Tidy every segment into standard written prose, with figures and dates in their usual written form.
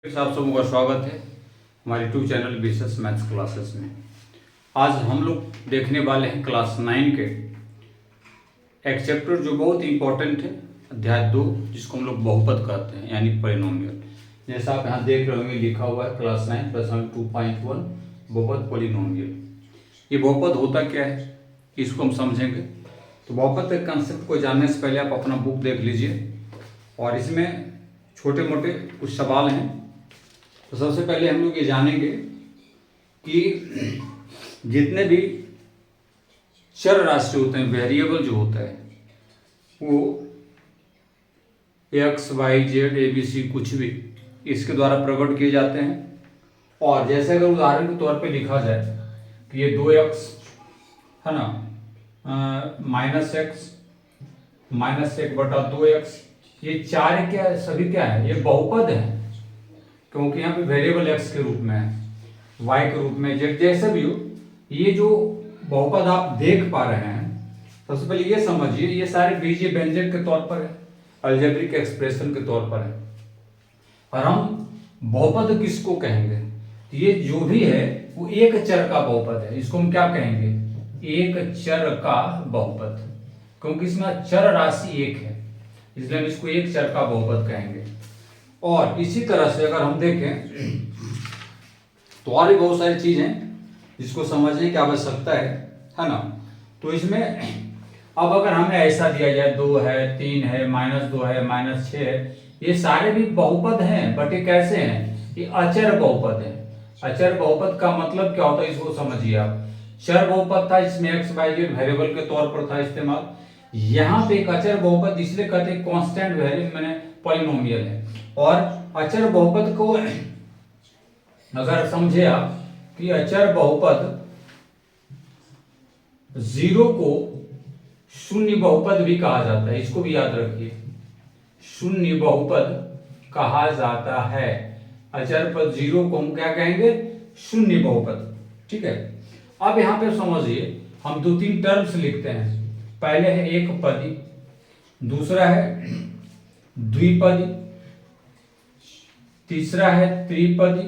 आप सबों का स्वागत है हमारे YouTube channel basis maths classes में। आज हम लोग देखने वाले हैं क्लास 9 के एक चैप्टर जो बहुत इंपॉर्टेंट है, अध्याय 2, जिसको हम लोग बहुपद कहते हैं यानी पॉलिनोमियल। जैसा आप यहाँ देख रहे होंगे लिखा हुआ है क्लास 9 प्रश्न 2.1 बहुपद पॉलिनोमियल। ये बहुपद होता क्या है इसको हम समझेंगे। तो बहुपद के कंसेप्ट को जानने से पहले आप अपना बुक देख लीजिए और इसमें छोटे मोटे कुछ सवाल हैं। तो सबसे पहले हम लोग ये जानेंगे कि जितने भी चर राशि होते हैं, वेरिएबल जो होता है, वो X Y Z A B C कुछ भी इसके द्वारा प्रकट किए जाते हैं। और जैसे अगर उदाहरण के तौर पे लिखा जाए कि ये 2x है ना, -1/2x, ये चार क्या सभी क्या है, ये बहुपद है क्योंकि यहाँ पे वेरिएबल x के रूप में है, y के रूप में, z जैसे भी हो। ये जो बहुपद आप देख पा रहे हैं, सबसे पहले ये समझिए ये सारे बीजीय व्यंजक के तौर पर है, अलजेब्रिक एक्सप्रेशन के तौर पर है। और हम बहुपद किसको कहेंगे, ये जो भी है वो एक चर का बहुपद है। इसको हम क्या कहेंगे, एक चर का बहुपद, क्योंकि इसमें चर राशि एक है, इसलिए हम इसको एक चर का बहुपद कहेंगे। और इसी तरह से अगर हम देखें तो और भी बहुत सारी चीजें जिसको समझने की आवश्यकता है ना। तो इसमें अब अगर हमें ऐसा दिया जाए 2 है, 3 है, -2 है, -6 है, ये सारे भी बहुपद हैं, बट ये कैसे हैं, ये अचर बहुपद है। अचर बहुपद का मतलब क्या होता है इसको समझिए आप। चर बहुपद था, इसमें एक्स वाई जेड वेरिएबल के तौर पर था इस्तेमाल। यहाँ पे एक अचर बहुपद इसलिए कहते हैं कांस्टेंट वेरिएबल मैंने पॉलिनोमियल है। और अचर बहुपद को अगर समझे आप कि अचर बहुपद 0 को शून्य बहुपद भी कहा जाता है, इसको भी याद रखिए, शून्य बहुपद कहा जाता है। अचर पद 0 को हम क्या कहेंगे, शून्य बहुपद। ठीक है, अब यहां पे समझिए हम 2-3 टर्म्स लिखते हैं। पहले है एक पदी, दूसरा है द्विपदी, तीसरा है त्रिपदी।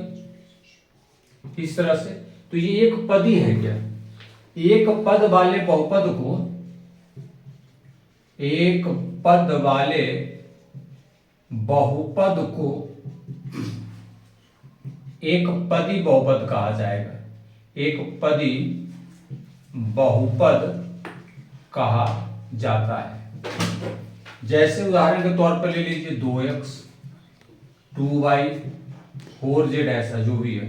इस तरह से तो ये एक पदी है क्या, एक पद वाले बहुपद को, एक पद वाले बहुपद को एक पदी बहुपद कहा जाएगा, एक पदी बहुपद कहा जाता है। जैसे उदाहरण के तौर पर ले लीजिए 2x 2y 4z, ऐसा जो भी है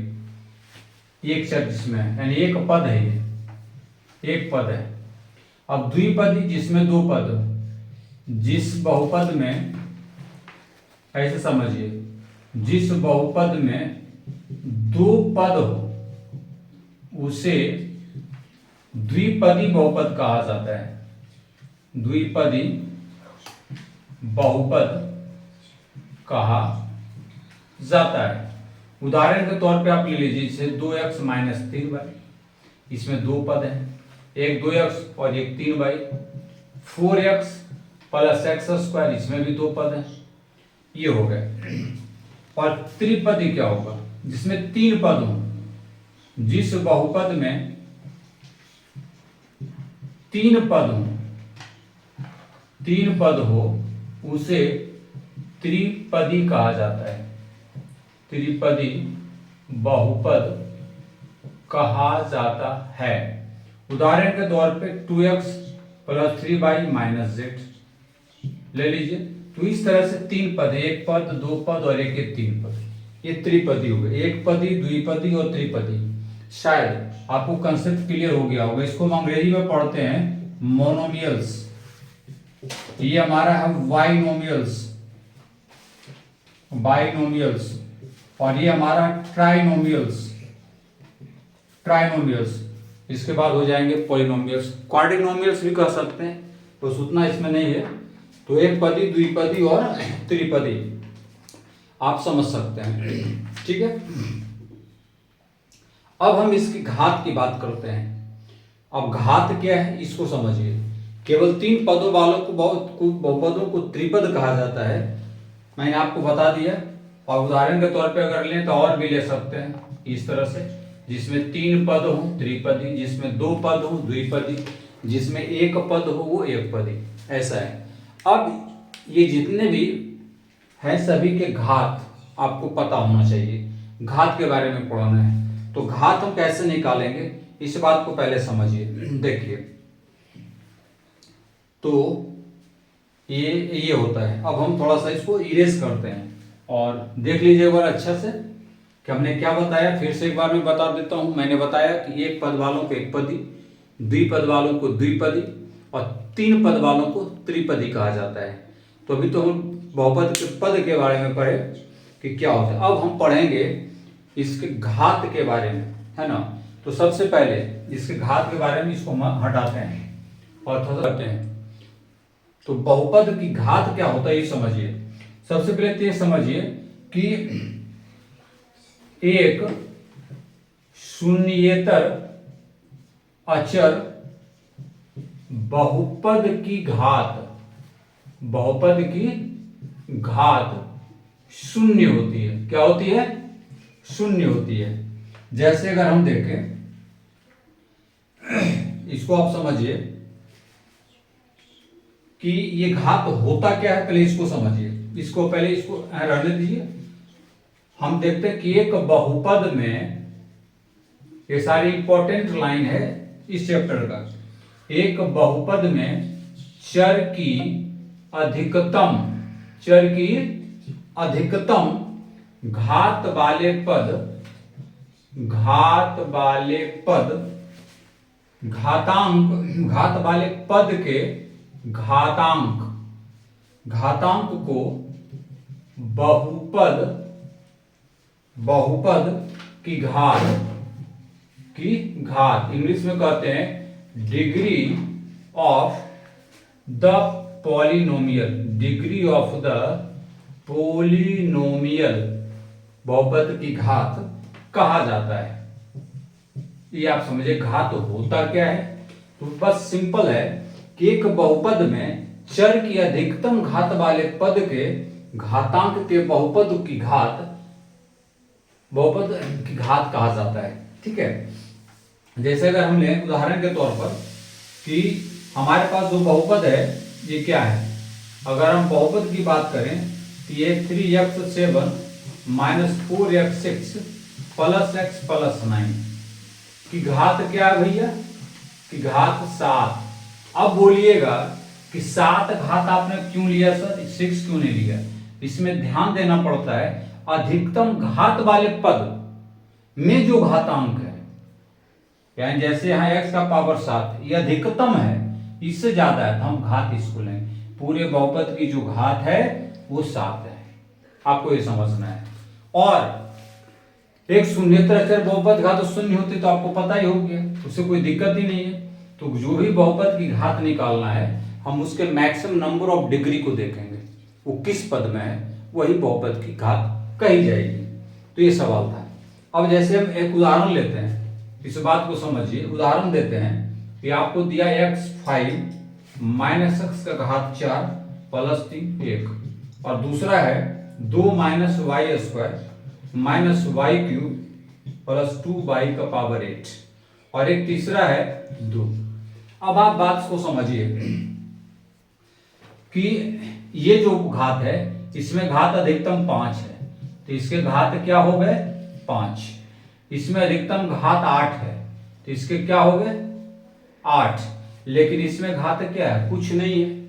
एक चर जिसमें है, यानी एक पद है, ये एक पद है। अब द्विपदी जिसमें दो पद, जिस बहुपद में, ऐसे समझिए, जिस बहुपद में दो पद हो उसे द्विपदी बहुपद कहा जाता है, द्विपदी बहुपद कहा जाता है। उदाहरण के तौर पे आप ले लीजिए जैसे 2x - 3y, इसमें दो पद हैं, एक 2x और एक 3y। 4x + x², इसमें भी दो पद हैं, ये हो गए। और त्रिपदी क्या होगा, जिसमें 3 पद हो, जिस बहुपद में 3 पद हो, 3 पद हो उसे त्रिपदी कहा जाता है, त्रिपदी बहुपद कहा जाता है। उदाहरण के तौर पे 2x + 3y - z ले लीजिए। तो इस तरह से 3 पद, एक पद, दो पद और एक 3 पद, ये त्रिपदी हो गए, एक पदी, द्विपदी और त्रिपदी। शायद आपको कंसेप्ट क्लियर हो गया होगा। इसको हम अंग्रेजी में पढ़ते हैं मोनोमियल्स, ये हमारा है बाइनोमियल्स, बाइनोमियल्स, और ये हमारा ट्राइनोमियल्स, ट्राइनोमियल्स। इसके बाद हो जाएंगे पॉलिनोमियल्स, क्वाड्रिनोमियल्स भी कह सकते हैं, तो उतना इसमें नहीं है। तो एक पदी, द्विपदी और त्रिपदी आप समझ सकते हैं। ठीक है, अब हम इसकी घात की बात करते हैं। अब घात क्या है इसको समझिए। केवल 3 पदों वालों को बहुपदों को त्रिपद कहा जाता है। मैंने आपको बता दिया और उदाहरण के तौर पे अगर लें तो और भी ले सकते हैं इस तरह से, जिसमें 3 पद हो त्रिपदी, जिसमें 2 पद हो द्विपदी, जिसमें 1 पद हो वो एकपदी, ऐसा है। अब ये जितने भी हैं सभी के घात आपको पता होना चाहिए, घात के बारे में पढ़ना है। तो घात हम कैसे निकालेंगे इस बात को पहले समझिए। देखिए तो ये होता है। अब हम थोड़ा सा इसको इरेज करते हैं और देख लीजिए एक बार अच्छा से कि हमने क्या बताया। फिर से एक बार मैं बता देता हूं। मैंने बताया कि 1 पद वालों को एकपदी, द्विपद वालों को द्विपदी और 3 पद वालों को त्रिपदी कहा जाता है। तो अभी तो हम बहुपद के पद के बारे में पढ़े कि क्या होता है। अब हम पढ़ेंगे इसके घात के बारे में, है ना। तो सबसे पहले इसके घात के बारे में इसको हम हटाते हैं और थोड़ा करते हैं। तो बहुपद की घात क्या होता है ये समझिए। सबसे पहले तो ये समझिए कि एक शून्येतर अचर बहुपद की घात, बहुपद की घात शून्य होती है। क्या होती है? शून्य होती है। जैसे अगर हम देखें इसको, आप समझिए कि ये घात होता क्या है, पहले इसको समझिए। इसको पहले इसको रहने दीजिए। हम देखते हैं कि एक बहुपद में, ये सारी इंपॉर्टेंट लाइन है इस चैप्टर का, एक बहुपद में चर की अधिकतम, चर की अधिकतम घात वाले पद, घात वाले पद, घातांक, घात वाले पद के घातांक, घातांक को बहुपद, बहुपद की घात, की घात इंग्लिश में कहते हैं degree of the polynomial, degree of the polynomial, बहुपद की घात कहा जाता है। ये आप समझे घात होता क्या है। तो बस सिंपल है कि एक बहुपद में चर की अधिकतम घात वाले पद के घातांक के बहुपद की घात, बहुपद की घात कहा जाता है। ठीक है। जैसे अगर हम लें उदाहरण के तौर पर कि हमारे पास जो बहुपद है ये क्या है। अगर हम बहुपद की बात करें तो ये 3x7 minus 4x6 plus x plus 9 की घात क्या है भैया, की घात 7। अब बोलिएगा कि 7 घात आपने क्यों लिया सर, 6 क्यों नहीं लिया। इसमें ध्यान देना पड़ता है अधिकतम घात वाले पद में जो घातांक है, यानी जैसे यहाँ x का पावर 7 ये अधिकतम है, इससे ज्यादा है तो हम घात इसको लेंगे। पूरे बहुपद की जो घात है वो 7 है, आपको ये समझना है। और एक शून्येतर अचर बहुपद घात तो शून्य होती तो आपको पता ही हो गया, उससे कोई दिक्कत ही नहीं है। तो जो भी बहुपद की घात निकालना है हम उसके मैक्सिमम नंबर ऑफ डिग्री को देखेंगे, वो किस पद में है वही बहुपद की घात कही जाएगी। तो ये सवाल था। अब जैसे हम एक उदाहरण लेते हैं, इस बात को समझिए। उदाहरण देते हैं कि आपको दिया x5 माइनस x का घात 4 प्लस 3 1, और दूसरा है 2 minus Y square minus Y cube plus 2y का पावर 8, और एक तीसरा है 2। अब आप बात को समझिए कि ये जो घात है इसमें घात अधिकतम 5 है, तो इसके घात क्या हो गए 5। इसमें अधिकतम घात 8 है तो इसके क्या हो गए 8, लेकिन इसमें घात क्या है, कुछ नहीं है।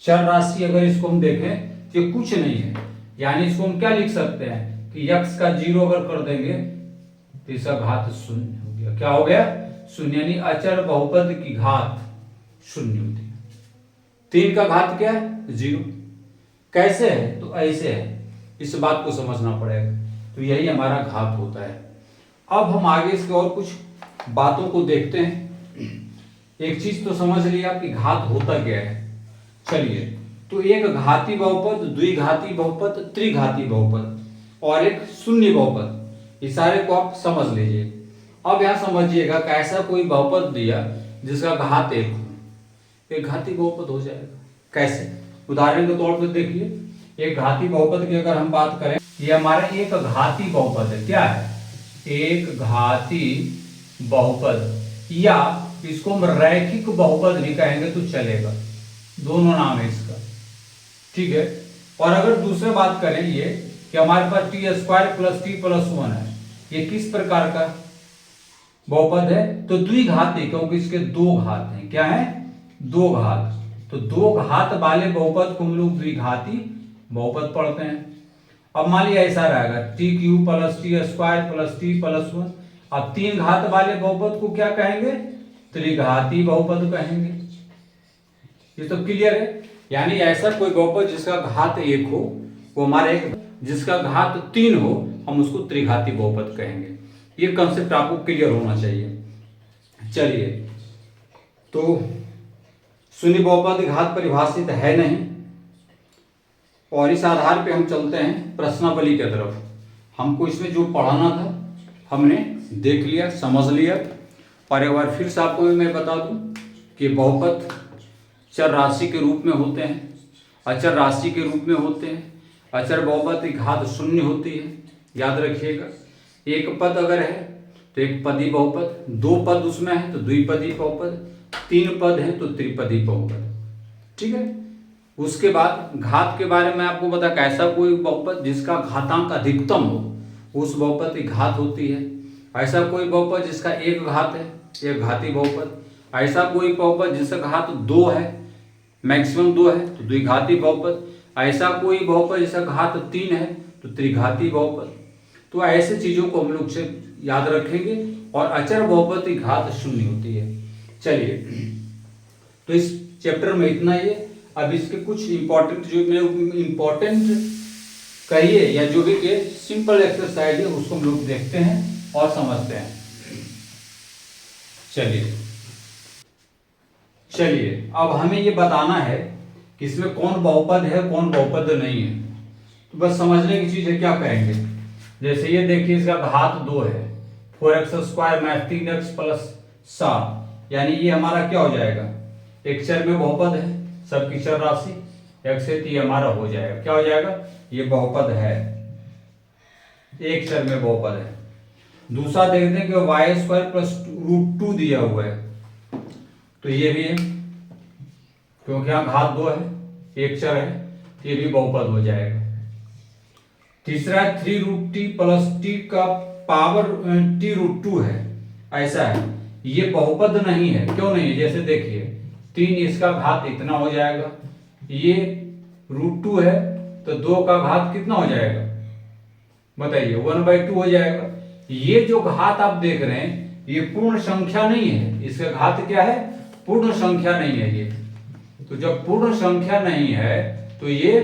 चर राशि अगर इसको हम देखें तो ये कुछ नहीं है, यानी इसको हम क्या लिख सकते हैं कि x का 0 अगर कर देंगे तो इसका घात 0 हो गया। क्या हो गया 0, यानी अचर बहुपद की घात 0 होती है। 3 का घात क्या है 0। कैसे है, तो ऐसे है, इस बात को समझना पड़ेगा। तो यही हमारा घात होता है। अब हम आगे इसके और कुछ बातों को देखते हैं। एक चीज तो समझ लिया कि घात होता क्या है। चलिए, तो एक घाती बहुपद, द्विघाती बहुपद, त्रिघाती बहुपद और एक शून्य बहुपद, इस सारे को आप समझ लीजिए। अब यहां समझिएगा कि ऐसा कोई बहुपद दिया जिसका घात 1 हो, एक घाती बहुपद हो जाएगा। कैसे, उदाहरण के तौर पर देखिए एक घाती बहुपद की अगर हम बात करें, ये हमारा एक घाती बहुपद है। क्या है? एक घाती बहुपद, या इसको हम रैखिक बहुपद भी कहेंगे तो चलेगा, दोनों नाम है इसका। ठीक है। और अगर दूसरा बात करें ये कि हमारे पास T square plus T plus 1 है, ये किस प्रकार का बहुपद है? तो द्विघाती, क्योंकि इसके दो घात हैं। क्या है? दो घात। तो दो घात वाले बहुपद को हम लोग द्विघाती बहुपद पढ़ते हैं। अब मान लिया ऐसा रहेगा T cube plus T square plus T plus 1। अब तीन घात वाले बहुपद को क्या कहेंगे? त्रिघाती बहुपद कहेंगे। ये तो क्लियर है। यानी ऐसा कोई बहुपद जिसका घात 1 हो, वो हमारे एक, जिसका घात 3 हो, हम उसको त्रिघाती बहुपद कहेंगे। ये कंसेप्ट आपको क्लियर होना चाहिए। चलिए, तो शून्य बहुपद घात परिभाषित है नहीं, और इस आधार पे हम चलते हैं प्रश्नावली की तरफ। हमको इसमें जो पढ़ाना था हमने देख लिया, समझ लिया। और एक बार फिर से आपको मैं बता दूं कि बहुपद चर राशि के रूप में होते हैं, अचर राशि के रूप में होते हैं। अचर बहुपद की घात 0 होती है, याद रखिएगा। एक पद अगर है तो एक पदी बहुपद, दो पद उसमें है तो द्विपदी बहुपद, तीन पद है तो त्रिपदी बहुपद। ठीक है। उसके बाद घात के बारे में आपको बता, ऐसा कोई बहुपद जिसका घातांक अधिकतम हो, उस बहुपद की घात होती है। ऐसा कोई बहुपद जिसका एक घात है, एक घाती बहुपद। ऐसा कोई बहुपद जिसका घात 2 है, मैक्सिमम 2 है, तो द्विघाती बहुपद। ऐसा कोई बहुपद जिसका घात 3 है तो त्रिघाती बहुपद। तो ऐसे चीजों को हम लोग से याद रखेंगे। और अचर बहुपद की घात 0 होती है। चलिए, तो इस चैप्टर में इतना ही है। अब इसके कुछ इंपॉर्टेंट, जो इंपॉर्टेंट कहिए या जो भी के सिंपल एक्सरसाइज है, उसको हम लोग देखते हैं और समझते हैं। चलिए, अब हमें ये बताना है कि इसमें कौन बहुपद है, कौन बहुपद नहीं है। तो बस समझने की चीज है, क्या करेंगे। जैसे ये देखिए, इसका घात 2 है, 4x square minus 3x plus 7, यानी ये हमारा क्या हो जाएगा? एक चर में बहुपद है, सबकी चर राशि x है, तो ये हमारा हो जाएगा, क्या हो जाएगा? ये बहुपद है, एक चर में बहुपद है। दूसरा देखते हैं कि वाई स्क्वायर प्लस √2 दिया हुआ है, तो ये भी है, क्योंकि यहाँ घात 2 है, एक चर है, ये भी बहुपद हो जाएगा। तीसरा 3√t प्लस t का पावर t√2 है, ऐसा है, ये बहुपद नहीं है। क्यों नहीं है? जैसे देखिए 3, इसका घात इतना हो जाएगा, ये √2 है तो 2 का घात कितना हो जाएगा बताइए? 1/2 हो जाएगा। ये जो घात आप देख रहे हैं ये पूर्ण संख्या नहीं है, इसका घात क्या है? पूर्ण संख्या नहीं है ये। तो जब पूर्ण संख्या नहीं है तो ये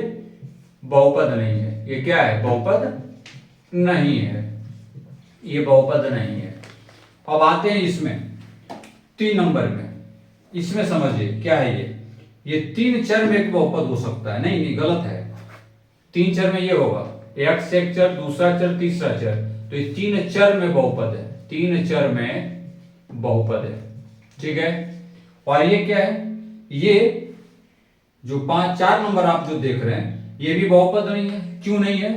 बहुपद नहीं है। ये क्या है? बहुपद नहीं है, ये बहुपद नहीं है। अब आते हैं इसमें 3 नंबर में। इसमें समझिए क्या है ये 3 चर में एक बहुपद हो सकता है। नहीं, गलत है। 3 चर में ये होगा, x एक चर, दूसरा चर, तीसरा चर, तो ये 3 चर में बहुपद है, 3 चर में बहुपद है। ठीक है। और ये क्या है? ये जो 4 नंबर आप जो देख रहे हैं ये भी बहुपद नहीं है। क्यों नहीं है?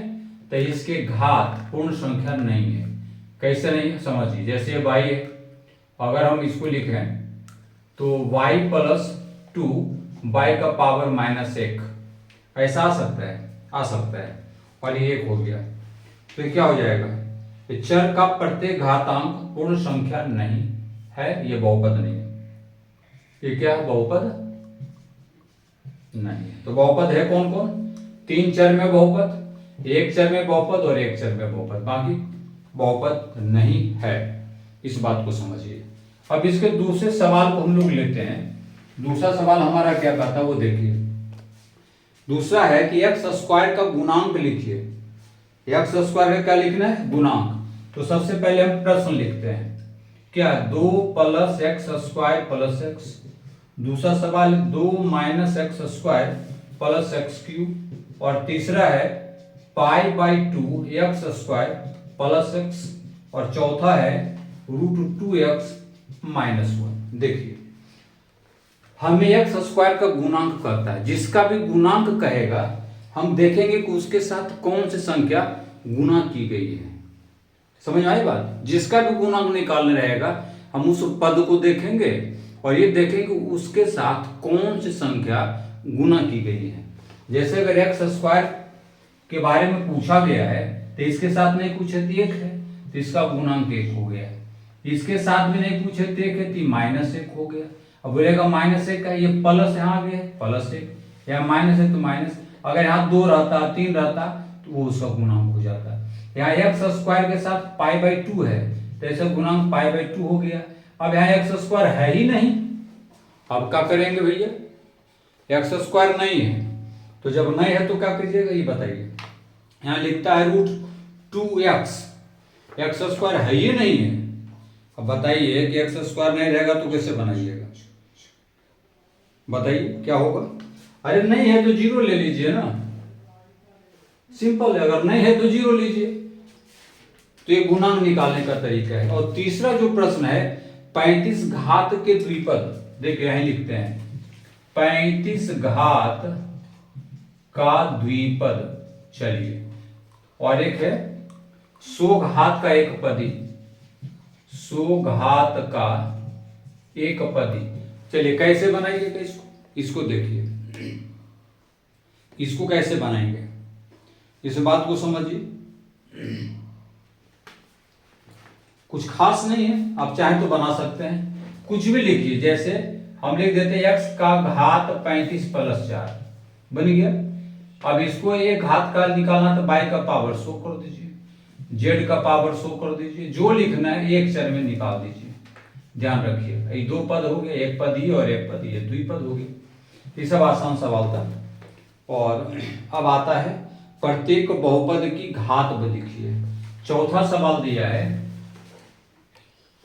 तो इसके घात पूर्ण संख्या नहीं है। कैसे नहीं है समझिए। जैसे ये y है, अगर हम इसको लिखें तो y प्लस 2 y का पावर -1, ऐसा आ सकता है? आ सकता है। और ये 1 हो गया, तो ये क्या हो जाएगा? ये चर का प्रत्येक घातांक पूर्ण संख्या नहीं है, ये बहुपद नहीं है। ये क्या है? बहुपद नहीं है। तो बहुपद है कौन कौन? 3 चर में बहुपद, एक चर में बहुपद और एक चर में बहुपद, बाकी बहुपद नहीं है। इस बात को समझिए। अब इसके दूसरे सवाल को हम लोग लेते हैं। दूसरा सवाल हमारा क्या कहता है वो देखिए। दूसरा है कि एक्स स्क्वायर का गुणांक लिखिए। एक्स स्क्वायर का क्या लिखना है? गुणांक। तो सबसे पहले हम प्रश्न लिखते हैं, क्या? 2 + x² + x। दूसरा सवाल 2 - x² + x³। और तीसरा है π/2 x² + x। और चौथा है √2x - 1। देखिए, हमें x² का गुणांक कहता है, जिसका भी गुणांक कहेगा हम देखेंगे कि उसके साथ कौन सी संख्या गुना की गई है। समझ में आई बात? जिसका भी गुणांक निकालने रहेगा हम उस पद को देखेंगे और ये देखेंगे उसके साथ कौन सी संख्या गुना की गई है। जैसे अगर एक्स स्क्वायर के बारे में पूछा गया है तो इसके साथ नहीं पूछे तो एक है तो इसका गुणांक एक हो गया। इसके साथ भी नहीं पूछे तो एक है तो माइनस एक हो गया। अब बोलेगा माइनस एक का ये प्लस यहाँ आ गया प्लस एक, या माइनस है तो माइनस। अगर यहाँ 2 रहता 3 रहता तो वो उसका गुणांक हो जाता। यहाँ एक्स स्क्वायर के साथ पाई बाई 2 है तो ऐसा गुणांक पाई बाई 2 हो गया। अब यहाँ एक्स स्क्वायर है ही नहीं, अब क्या करेंगे भैया? एक्स स्क्वायर नहीं है तो जब नहीं है तो क्या कीजिएगा ये बताइए। यहाँ लिखता है √2x, एक्स स्क्वायर है ही नहीं है। अब बताइए कि एक्स स्क्वायर नहीं रहेगा तो कैसे बनाइएगा? बताइए क्या होगा? अरे नहीं है तो जीरो ले लीजिए ना, सिंपल है। अगर नहीं है तो जीरो लीजिए। तो ये गुणांक निकालने का तरीका है। और तीसरा जो प्रश्न है 35 घात के द्विपद, देखिए यही लिखते हैं 35 घात का द्विपद। चलिए, और एक है 100 घात का एक पदी, 100 घात का एक पदी। चलिए कैसे बनाइएगा इसको? इसको देखिए, इसको कैसे बनाएंगे इस बात को समझिए। कुछ खास नहीं है, आप चाहे तो बना सकते हैं, कुछ भी लिखिए। जैसे हम लिख देते हैं x का घात 35 + 4 बन गया। अब इसको एक घात का निकालना तो y का पावर 100 कर दीजिए, z का पावर 100 कर दीजिए, जो लिखना है एक चर में निकाल दीजिए। ध्यान रखिए ये 2 पद हो गए, एक पद ही और एक पद ही, द्विपद हो गए। ये सब आसान सवाल था। और अब आता है प्रत्येक बहुपद की घात लिखिए। चौथा सवाल दिया है,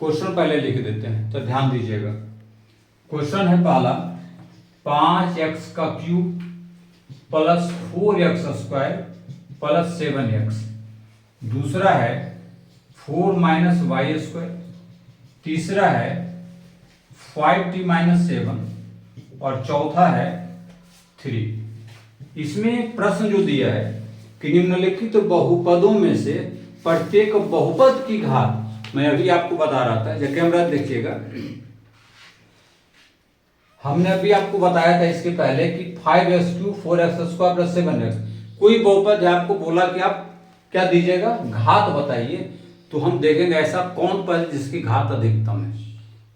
क्वेश्चन पहले लिख देते हैं तो ध्यान दीजिएगा। क्वेश्चन है पहला 5x³ + 4x² + 7x। दूसरा है 4 - y²। तीसरा है 5t - 7 और चौथा है 3। इसमें प्रश्न जो दिया है कि निम्नलिखित बहुपदों में से प्रत्येक बहुपद की घात, मैं अभी आपको बता रहा था, जब कैमरा देखिएगा, हमने अभी आपको बताया था इसके पहले कि 5x³ 4x² + 7x। कोई बहुपद है, आपको बोला कि आप क्या दीजिएगा? घात बताइए। तो हम देखेंगे ऐसा कौन पद जिसकी घात अधिकतम है,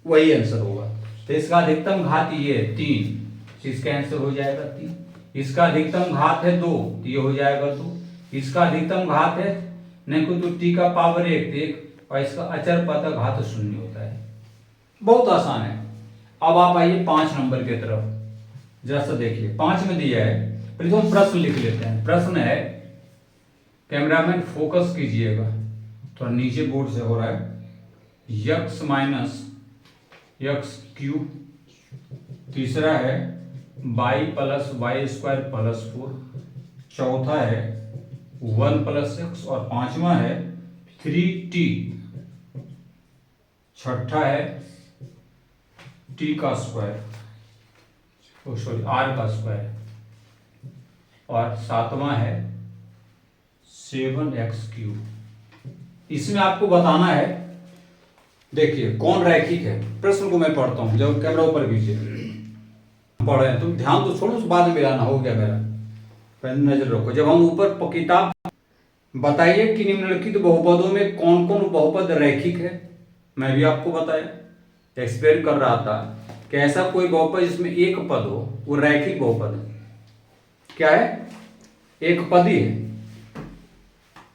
वही आंसर होगा। तो इसका अधिकतम घात ये है 3, इसका आंसर हो जाएगा 3। इसका अधिकतम घात है 2, तो ये हो जाएगा 2। इसका अधिकतम घात है नहीं कोई तो t का पावर 1 और इसका अचर पद का घात 0 होता है। बहुत आसान है। अब आप आइए 5 नंबर की तरफ, जरा सा देखिए। 5 में दिया है, प्रथम प्रश्न लिख लेते हैं। प्रश्न है, कैमरामैन फोकस कीजिएगा, थोड़ा नीचे बोर्ड से हो रहा है। x - x³। तीसरा है y + y² + 4। चौथा है 1 + x और पांचवा है 3t। छठा है t का स्क्वायर, r का स्क्वायर। और सातवां है 7x³। इसमें आपको बताना है, देखिए कौन रैखिक है। प्रश्न को मैं पढ़ता हूं, जब कैमरा ऊपर कीजिए, पढ़ रहे हैं तुम ध्यान तो छोड़ो, बाद में मिलाना हो गया मेरा, पहले नजर रखो। जब हम ऊपर किताब, बताइए कि निम्नलिखित बहुपदों में कौन कौन बहुपद रैखिक है। मैं भी आपको बताया, एक्सप्लेन कर रहा था कि ऐसा कोई बहुपद जिसमें एक पद हो वो रैखिक बहुपद है। क्या है? एक पद ही है,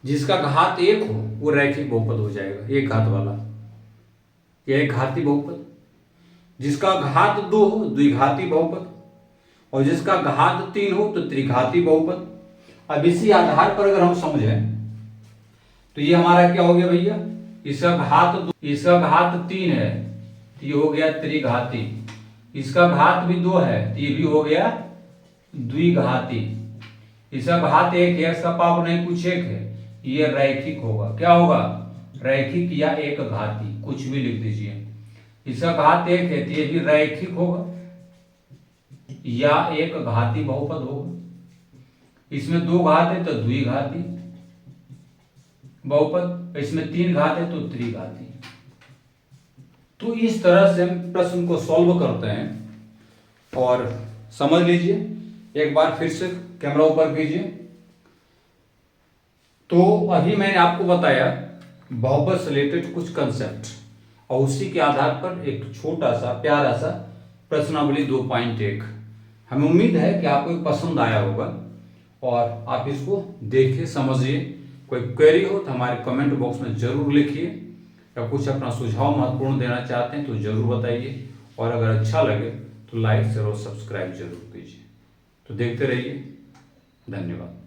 जिसका घात 1 हो वो रैखिक बहुपद हो जाएगा, एक घात वाला, यह एक घाती बहुपद। जिसका घात 2 हो द्विघाती बहुपद, और जिसका घात 3 हो तो त्रिघाती बहुपद। अब इसी आधार पर अगर हम समझें तो ये हमारा क्या हो गया भैया? इसका घात 3 है तो ये हो गया त्रिघाती। इसका घात भी 2 है तो ये भी हो गया द्विघाती। इसका घात 1 है, इसका पावर नहीं कुछ 1 है, ये रैखिक होगा। क्या होगा? रैखिक या एक घाती, कुछ भी लिख दीजिए। इसका घात 1 है तो ये भी रैखिक होगा या एक घाती बहुपद होगा। इसमें 2 घात है तो द्विघाती बहुपद, इसमें 3 घात है तो त्रिघाती। तो इस तरह से हम प्रश्न को सॉल्व करते हैं। और समझ लीजिए, एक बार फिर से कैमरा ऊपर कीजिए। तो अभी मैंने आपको बताया बहुपद से रिलेटेड कुछ कंसेप्ट, और उसी के आधार पर एक छोटा सा प्यारा सा प्रश्नावली 2.1। हमें उम्मीद है कि आपको पसंद आया होगा और आप इसको देखिए, समझिए। कोई क्वेरी हो तो हमारे कमेंट बॉक्स में जरूर लिखिए, या कुछ अपना सुझाव महत्वपूर्ण देना चाहते हैं तो जरूर बताइए। और अगर अच्छा लगे तो लाइक शेयर और सब्सक्राइब जरूर कीजिए। तो देखते रहिए। धन्यवाद।